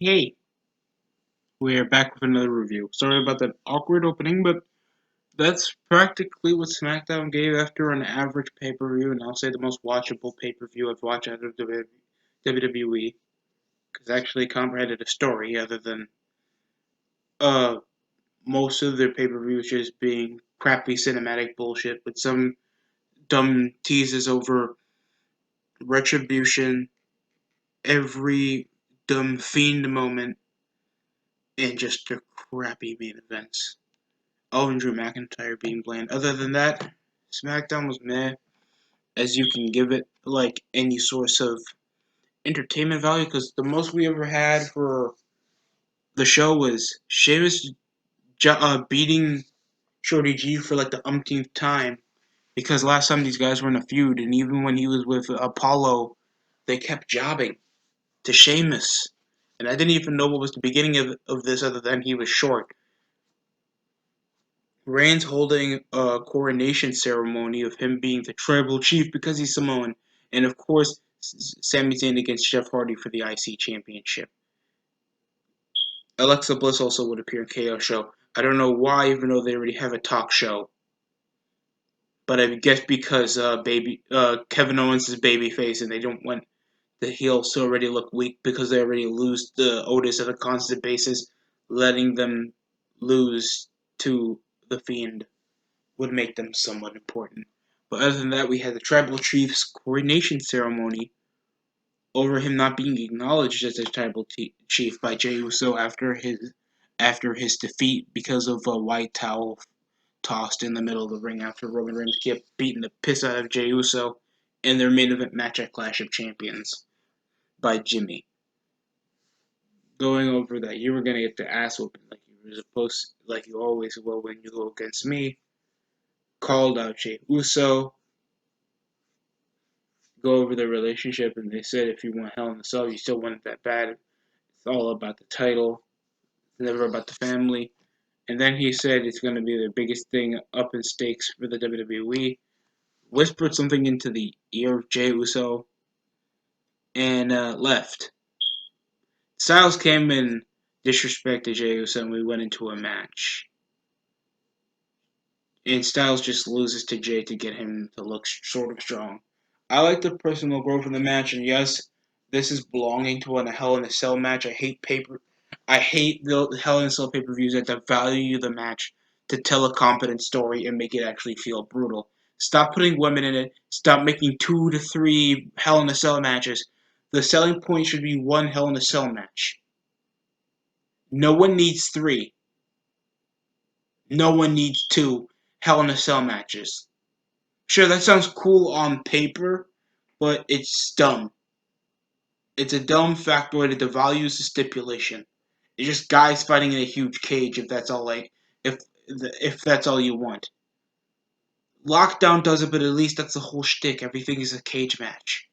Hey, we're back with another review. Sorry about that awkward opening, but that's practically what Smackdown gave after an average pay-per-view, and I'll say the most watchable pay-per-view I've watched out of WWE, because actually comprehended a story other than uh most of their pay-per-views just being crappy cinematic bullshit with some dumb teases over retribution, every dumb fiend moment, and just their crappy main events. Oh, and Drew McIntyre being bland. Other than that, SmackDown was meh, as you can give it like any source of entertainment value. Because the most we ever had for the show was Sheamus beating Shorty G for like the umpteenth time. Because last time these guys were in a feud, and even when he was with Apollo, they kept jobbing to Sheamus. And I didn't even know what was the beginning of this other than he was short. Reigns holding a coronation ceremony of him being the tribal chief because he's Samoan, and of course, Sami Zayn against Jeff Hardy for the IC championship. Alexa Bliss also would appear in KO show. I don't know why, even though they already have a talk show, but I guess because Kevin Owens is babyface and they don't want the heels to already look weak because they already lose the Otis on a constant basis, letting them lose to the Fiend would make them somewhat important. But other than that, we had the Tribal Chief's coronation ceremony over him not being acknowledged as a chief by Jey Uso after his defeat because of a white towel tossed in the middle of the ring after Roman Reigns kept beating the piss out of Jey Uso in their main event match at Clash of Champions by Jimmy. Going over that, you were gonna get the ass whooping like you were supposed, like you always will when you go against me. Called out Jey Uso, go over their relationship, and they said if you want Hell in the Cell, you still want it that bad. It's all about the title, it's never about the family. And then he said it's going to be the biggest thing up in stakes for the WWE. Whispered something into the ear of Jey Uso and left. Styles came and disrespected Jey Uso, and we went into a match. And Styles just loses to Jey to get him to look sort of strong. I like the personal growth in the match, and yes, this is belonging to a Hell in a Cell match. I hate the Hell in a Cell pay-per-views that devalue the match to tell a competent story and make it actually feel brutal. Stop putting women in it. Stop making 2 to 3 Hell in a Cell matches. The selling point should be one Hell in a Cell match. No one needs 3. No one needs 2 Hell in a Cell matches. Sure, that sounds cool on paper, but it's dumb. It's a dumb factoid that devalues the stipulation. It's just guys fighting in a huge cage. If if that's all you want. Lockdown does it, but at least that's the whole shtick. Everything is a cage match.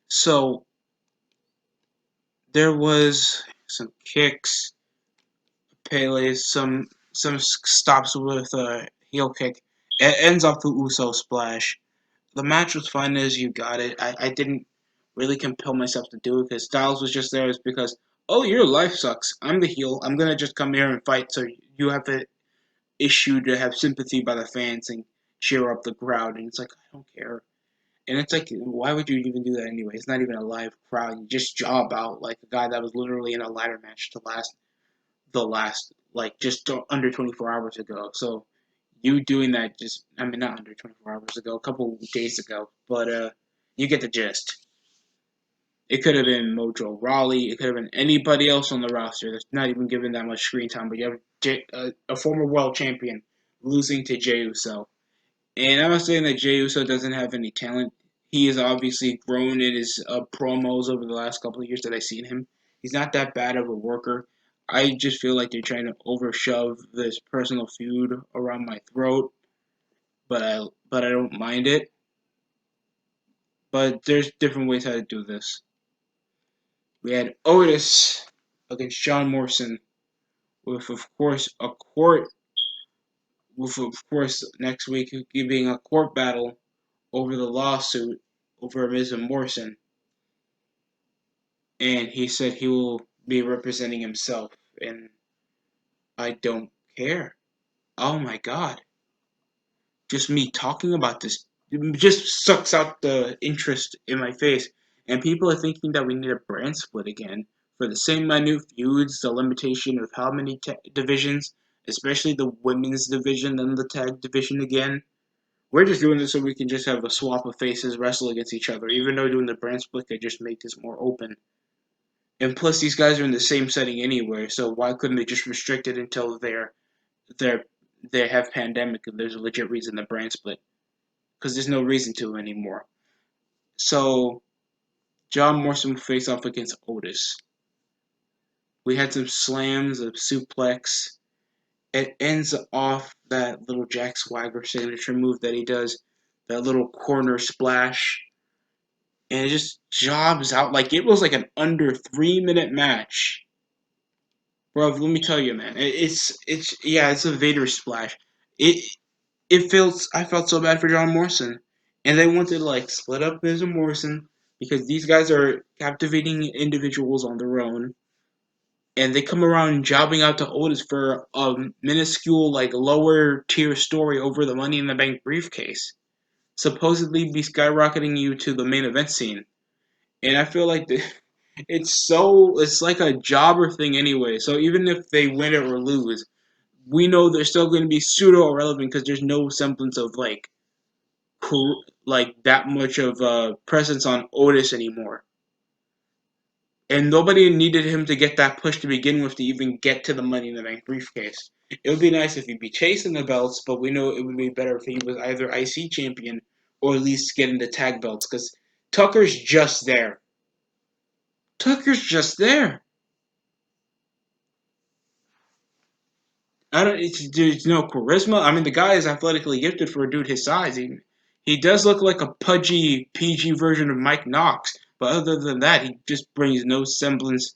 So there was some kicks, Pele's, some stops with a heel kick. It ends off the Uso splash. The match was fine as you got it. I didn't really compel myself to do it because Styles was just there. It's because, oh, your life sucks. I'm the heel. I'm gonna just come here and fight. So you have the issue to have sympathy by the fans and cheer up the crowd. And it's like I don't care. And it's like, why would you even do that anyway? It's not even a live crowd. You just job out like a guy that was literally in a ladder match to last like just under 24 hours ago. So you doing that just, I mean, not under 24 hours ago, a couple days ago, but you get the gist. It could have been Mojo Rawley. It could have been anybody else on the roster that's not even given that much screen time. But you have a former world champion losing to Jey Uso. And I'm not saying that Jey Uso doesn't have any talent. He has obviously grown in his promos over the last couple of years that I've seen him. He's not that bad of a worker. I just feel like they're trying to overshove this personal feud around my throat, but I don't mind it. But there's different ways how to do this. We had Otis against John Morrison with, of course, next week being a court battle over the lawsuit. over Miz and Morrison, and he said he will be representing himself, and I don't care. Oh my god. Just me talking about this just sucks out the interest in my face. And people are thinking that we need a brand split again for the same minute feuds, the limitation of how many divisions, especially the women's division and the tag division again. We're just doing this so we can just have a swap of faces wrestle against each other. Even though doing the brand split could just make this more open. And plus, these guys are in the same setting anyway, so why couldn't they just restrict it until they're they have pandemic and there's a legit reason the brand split? Because there's no reason to anymore. So John Morrison will face off against Otis. We had some slams, a suplex. It ends off that little Jack Swagger signature move that he does, that little corner splash, and it just jobs out like it was like an under 3 minute match. Bro, let me tell you, man, it's yeah, it's a Vader splash. It it feels I felt so bad for John Morrison, and they wanted to like split up Miz and Morrison because these guys are captivating individuals on their own, and they come around jobbing out to Otis for a minuscule like lower tier story over the Money in the Bank briefcase, supposedly be skyrocketing you to the main event scene, and I feel like it's like a jobber thing anyway. So even if they win it or lose, we know they're still going to be pseudo irrelevant because there's no semblance of like that much of presence on Otis anymore. And nobody needed him to get that push to begin with to even get to the Money in the Bank briefcase. It would be nice if he'd be chasing the belts, but we know it would be better if he was either IC champion or at least getting the tag belts because Tucker's just there. Tucker's just there. I don't. There's no charisma. I mean, the guy is athletically gifted for a dude his size. He does look like a pudgy PG version of Mike Knox, but other than that, he just brings no semblance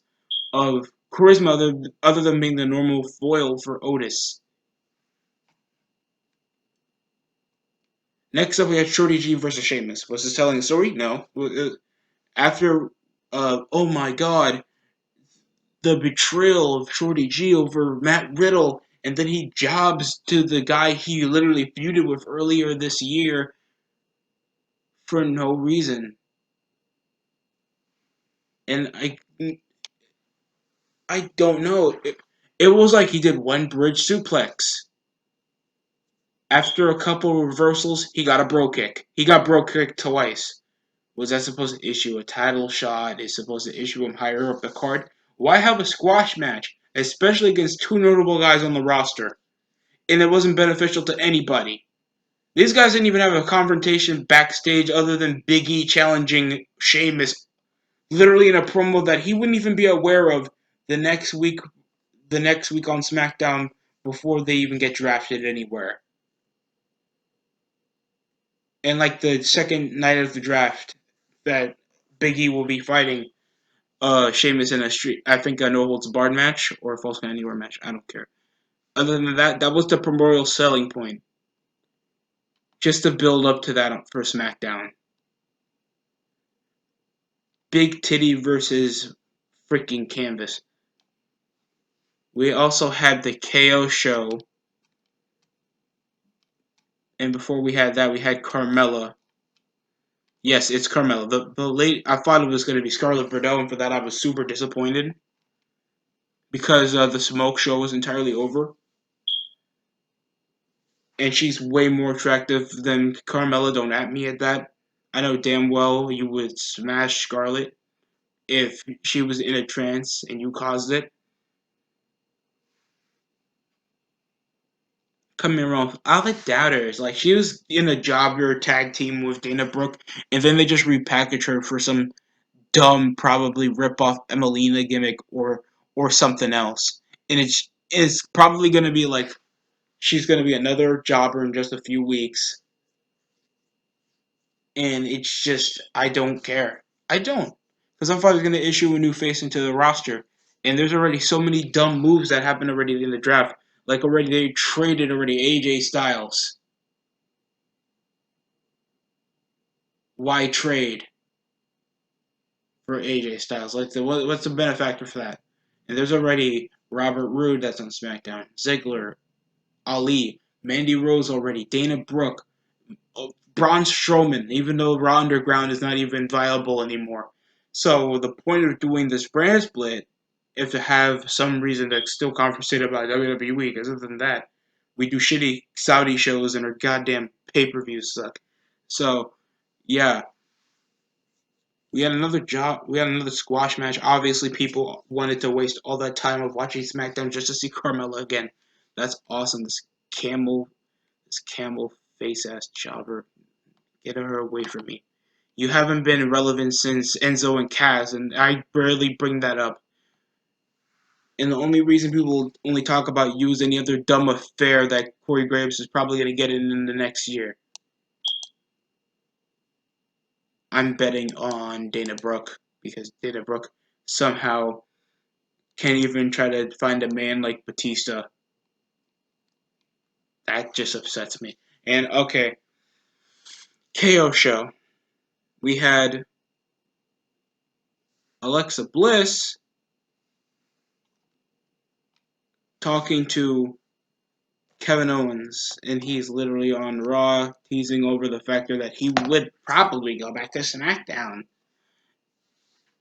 of charisma other than being the normal foil for Otis. Next up, we had Shorty G versus Sheamus. Was this telling a story? No. After, oh my god, the betrayal of Shorty G over Matt Riddle, and then he jobs to the guy he literally feuded with earlier this year for no reason. And I don't know. It was like he did one bridge suplex. After a couple of reversals, he got a bro kick. He got bro kicked twice. Was that supposed to issue a title shot? Is supposed to issue him higher up the card? Why have a squash match, especially against two notable guys on the roster? And it wasn't beneficial to anybody. These guys didn't even have a confrontation backstage other than Big E challenging Sheamus literally in a promo that he wouldn't even be aware of the next week on SmackDown before they even get drafted anywhere. And like the second night of the draft that Big E will be fighting Sheamus in a street I think a no holds barred match or a false count anywhere match. I don't care. Other than that, that was the primordial selling point. Just to build up to that for SmackDown. Big Titty versus freaking Canvas. We also had the KO show. And before we had that, we had Carmella. Yes, it's Carmella. The late I thought it was going to be Scarlett Bordeaux, and for that I was super disappointed because the smoke show was entirely over, and she's way more attractive than Carmella. Don't at me at that. I know damn well you would smash Scarlett if she was in a trance and you caused it. Come me wrong, all the doubters. Like she was in a jobber tag team with Dana Brooke, and then they just repackaged her for some dumb, probably rip off Emelina gimmick or something else. And it's probably gonna be like she's gonna be another jobber in just a few weeks. And it's just I don't care. I don't. Because I'm probably gonna issue a new face into the roster. And there's already so many dumb moves that happened already in the draft. Like already they traded already AJ Styles. Why trade for AJ Styles? Like, what's the benefactor for that? And there's already Robert Roode that's on SmackDown, Ziggler, Ali, Mandy Rose already, Dana Brooke, Braun Strowman, even though Raw Underground is not even viable anymore. So the point of doing this brand split is to have some reason to still conversate about WWE, because other than that, we do shitty Saudi shows and our goddamn pay-per-views suck. So, yeah, we had another squash match. Obviously, people wanted to waste all that time of watching SmackDown just to see Carmella again. That's awesome. Camel, this camel face ass jobber. Get her away from me. You haven't been relevant since Enzo and Cass, and I barely bring that up. And the only reason people only talk about you is any other dumb affair that Corey Graves is probably going to get in the next year. I'm betting on Dana Brooke because Dana Brooke somehow can't even try to find a man like Batista. That just upsets me. And okay, KO show. We had Alexa Bliss talking to Kevin Owens, and he's literally on Raw teasing over the factor that he would probably go back to SmackDown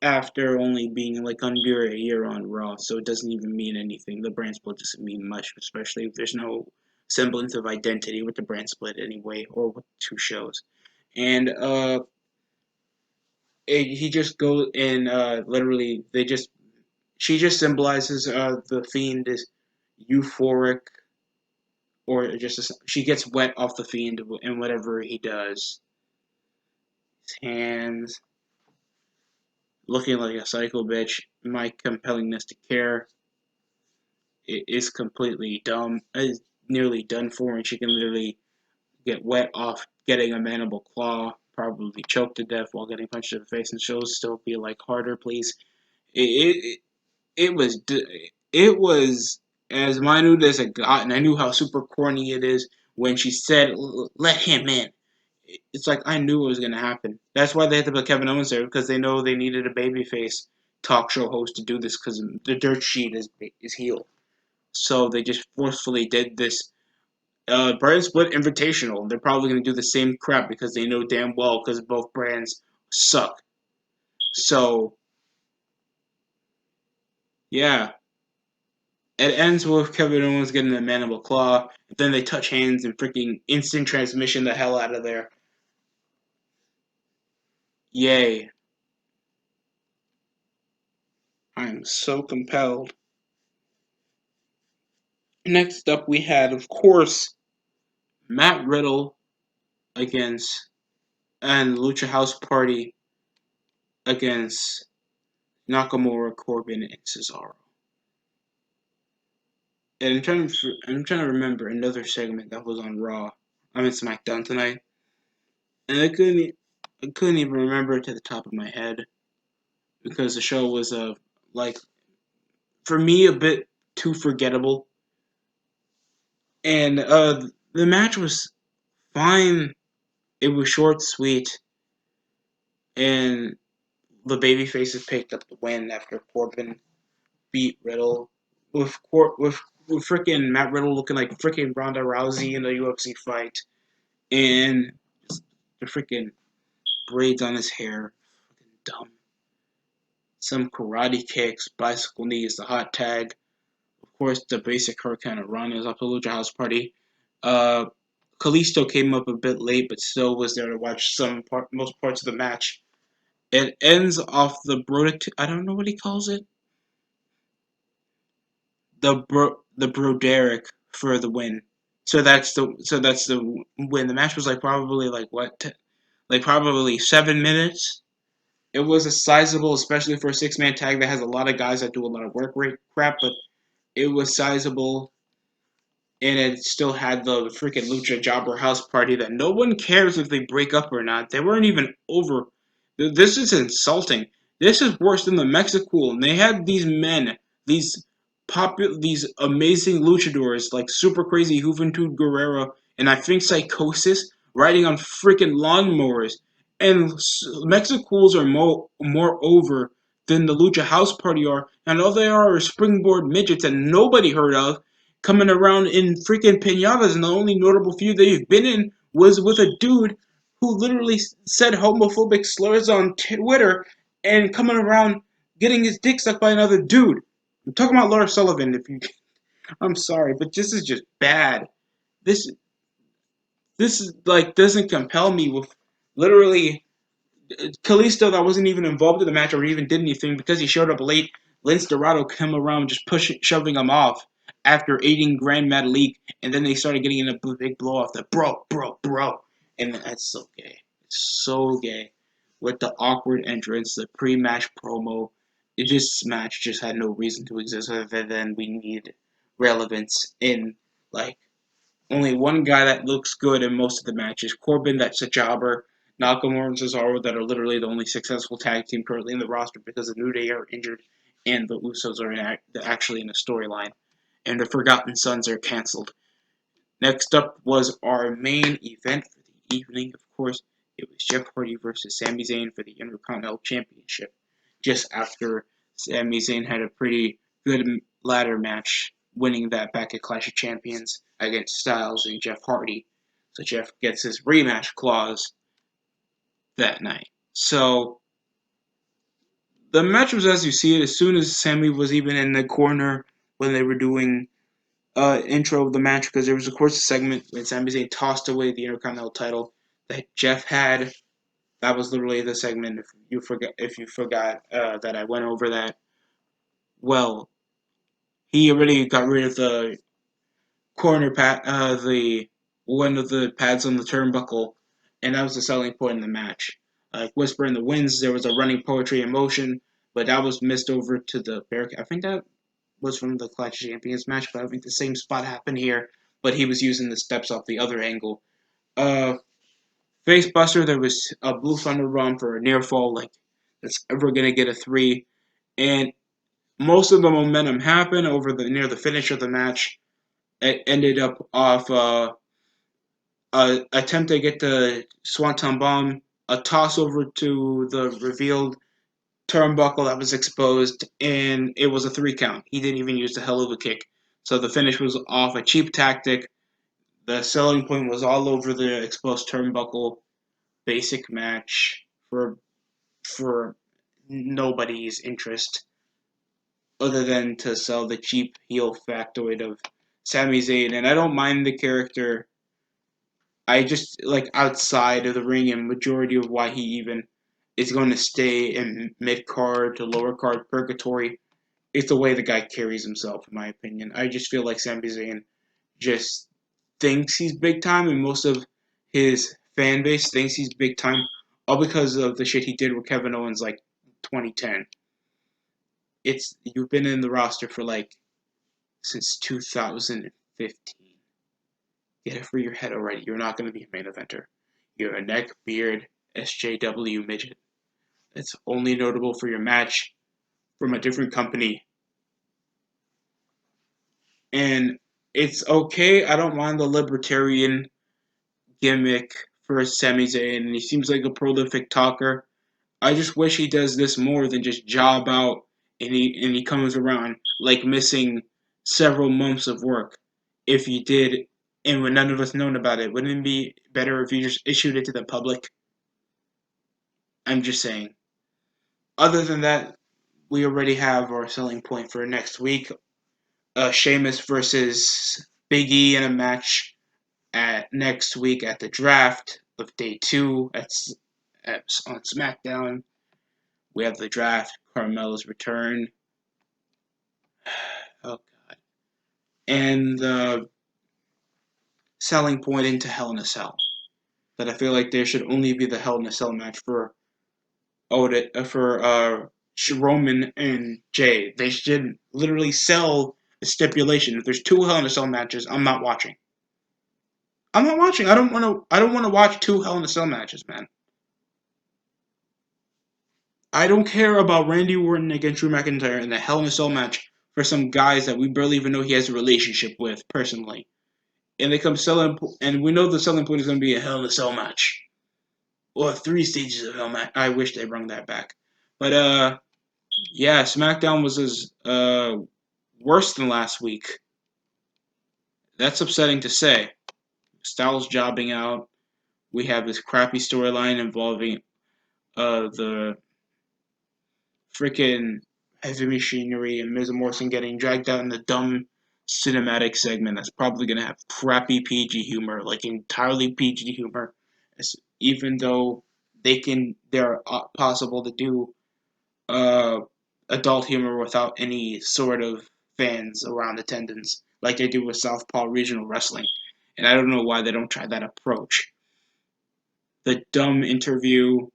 after only being like under a year on Raw, so it doesn't even mean anything. The brand split doesn't mean much, especially if there's no semblance of identity with the brand split anyway, or with two shows. And he just goes and literally she just symbolizes the Fiend is euphoric, or just she gets wet off the Fiend in whatever he does. His hands looking like a psycho bitch. My compellingness to care is completely dumb. Is nearly done for, and she can literally get wet off getting a mandible claw, probably choke to death while getting punched in the face, and she'll still be like, harder, please. It, it was it was as minute as it got, and I knew how super corny it is when she said, "Let him in." It's like I knew it was gonna happen. That's why they had to put Kevin Owens there, because they know they needed a babyface talk show host to do this, because the dirt sheet is heel. So they just forcefully did this brand split invitational. They're probably gonna do the same crap because they know damn well because both brands suck. So yeah, it ends with Kevin Owens getting a mandible claw. Then they touch hands and freaking instant transmission the hell out of there. Yay. I'm so compelled. Next up, we had, of course, Matt Riddle against and Lucha House Party against Nakamura, Corbin, and Cesaro. And I'm trying to remember another segment that was on Raw. I'm in SmackDown tonight, and I couldn't even remember it to the top of my head because the show was like for me a bit too forgettable. And the match was fine. It was short, sweet, and the baby faces picked up the win after Corbin beat Riddle with freaking Matt Riddle looking like freaking Ronda Rousey in the UFC fight, and the freaking braids on his hair, fucking dumb. Some karate kicks, bicycle knees, the hot tag. Of course, the basic Hurricane Run is up to Lucha House Party. Uh, Kalisto came up a bit late, but still was there to watch most parts of the match. It ends off I don't know what he calls it. The Broderick for the win. So that's the win. The match was like probably like like probably 7 minutes. It was a sizable, especially for a 6-man tag that has a lot of guys that do a lot of work rate crap, but it was sizable, and it still had the freaking Lucha Jobber House Party that no one cares if they break up or not. They weren't even over. This is insulting. This is worse than the Mexicool. And they had these men, these amazing luchadors like Super Crazy Juventud Guerrero and I think Psychosis riding on freaking lawnmowers. And Mexicools are more over than the Lucha House Party are, and all they are springboard midgets that nobody heard of, coming around in freaking pinatas. And the only notable feud they've been in was with a dude who literally said homophobic slurs on Twitter and coming around getting his dick sucked by another dude. I'm talking about Laura Sullivan. If you, I'm sorry, but this is just bad. This this is like doesn't compel me with literally Kalisto that wasn't even involved in the match or even did anything because he showed up late. Lince Dorado came around just shoving him off after aiding Grand Metalik, and then they started getting in a big blow off the bro, and that's so gay. It's so gay with the awkward entrance, the pre-match promo. This match just had no reason to exist other than we need relevance in like only one guy that looks good in most of the matches. Corbin, that's a jobber. Nakamura and Cesaro, that are literally the only successful tag team currently in the roster because the New Day are injured and the Usos are actually in a storyline. And the Forgotten Sons are canceled. Next up was our main event for the evening. Of course, it was Jeff Hardy versus Sami Zayn for the Intercontinental Championship. Just after Sami Zayn had a pretty good ladder match, winning that back at Clash of Champions against Styles and Jeff Hardy. So Jeff gets his rematch clause that night. So the match was as you see it. As soon as Sami was even in the corner when they were doing intro of the match, because there was of course a segment when Sami Zayn tossed away the Intercontinental title that Jeff had. That was literally the segment. If you forgot that I went over that, well, he already got rid of the corner pad, the one of the pads on the turnbuckle, and that was the selling point in the match. Like Whisper in the Winds, there was a running poetry in motion, but that was missed over to the barricade. I think that was from the Clash of Champions match, but I think the same spot happened here, but he was using the steps off the other angle. Uh, Facebuster, there was a Blue Thunder run for a near fall, like that's ever gonna get a 3, and most of the momentum happened over the near the finish of the match. It ended up off attempt to get the Swanton Bomb, a toss over to the revealed turnbuckle that was exposed, and it was a 3 count. He didn't even use the hell of a kick. So the finish was off a cheap tactic. The selling point was all over the exposed turnbuckle. Basic match for nobody's interest other than to sell the cheap heel factoid of Sami Zayn. And I don't mind the character. I just like outside of the ring and majority of why he even is going to stay in mid card to lower card purgatory. It's the way the guy carries himself, in my opinion. I just feel like Sami Zayn just thinks he's big time, and most of his fan base thinks he's big time, all because of the shit he did with Kevin Owens like 2010. It's you've been in the roster for like since 2015. Get it for your head already. You're not going to be a main eventer. You're a neck beard SJW midget. It's only notable for your match from a different company. And it's okay. I don't mind the libertarian gimmick for Sami Zayn, and he seems like a prolific talker. I just wish he does this more than just job out and he comes around like missing several months of work. If he did, and when none of us known about it, wouldn't it be better if you just issued it to the public? I'm just saying. Other than that, we already have our selling point for next week. Sheamus versus Big E in a match at next week at the draft of day 2 on Smackdown. We have the draft, Carmella's return. Oh god. And the selling point into Hell in a Cell. That I feel like there should only be the Hell in a Cell match for Roman and Jay. They should literally sell a stipulation. If there's 2 Hell in a Cell matches, I'm not watching. I'm not watching. I don't want to watch 2 Hell in a Cell matches, man. I don't care about Randy Orton against Drew McIntyre in a Hell in a Cell match for some guys that we barely even know he has a relationship with personally. And they come selling, and we know the selling point is going to be a Hell in a Cell match. or 3 stages of hell. I wish they brought that back. But yeah, SmackDown was as worse than last week. That's upsetting to say. Styles jobbing out. We have this crappy storyline involving the freaking heavy machinery and Miz Morrison getting dragged out in the dumb cinematic segment that's probably gonna have crappy PG humor, like entirely PG humor. Even though they're possible to do uh, adult humor without any sort of fans around attendance, like they do with Southpaw Regional Wrestling. And I don't know why they don't try that approach. The dumb interview,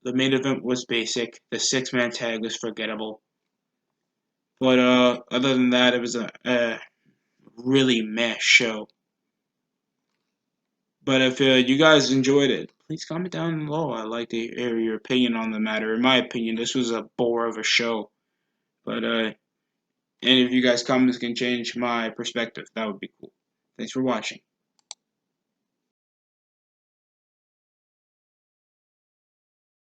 the main event was basic. The 6-man tag was forgettable. But other than that, it was a really meh show. But if you guys enjoyed it, please comment down below. I'd like to hear your opinion on the matter. In my opinion, this was a bore of a show. But any of you guys' comments can change my perspective. That would be cool. Thanks for watching.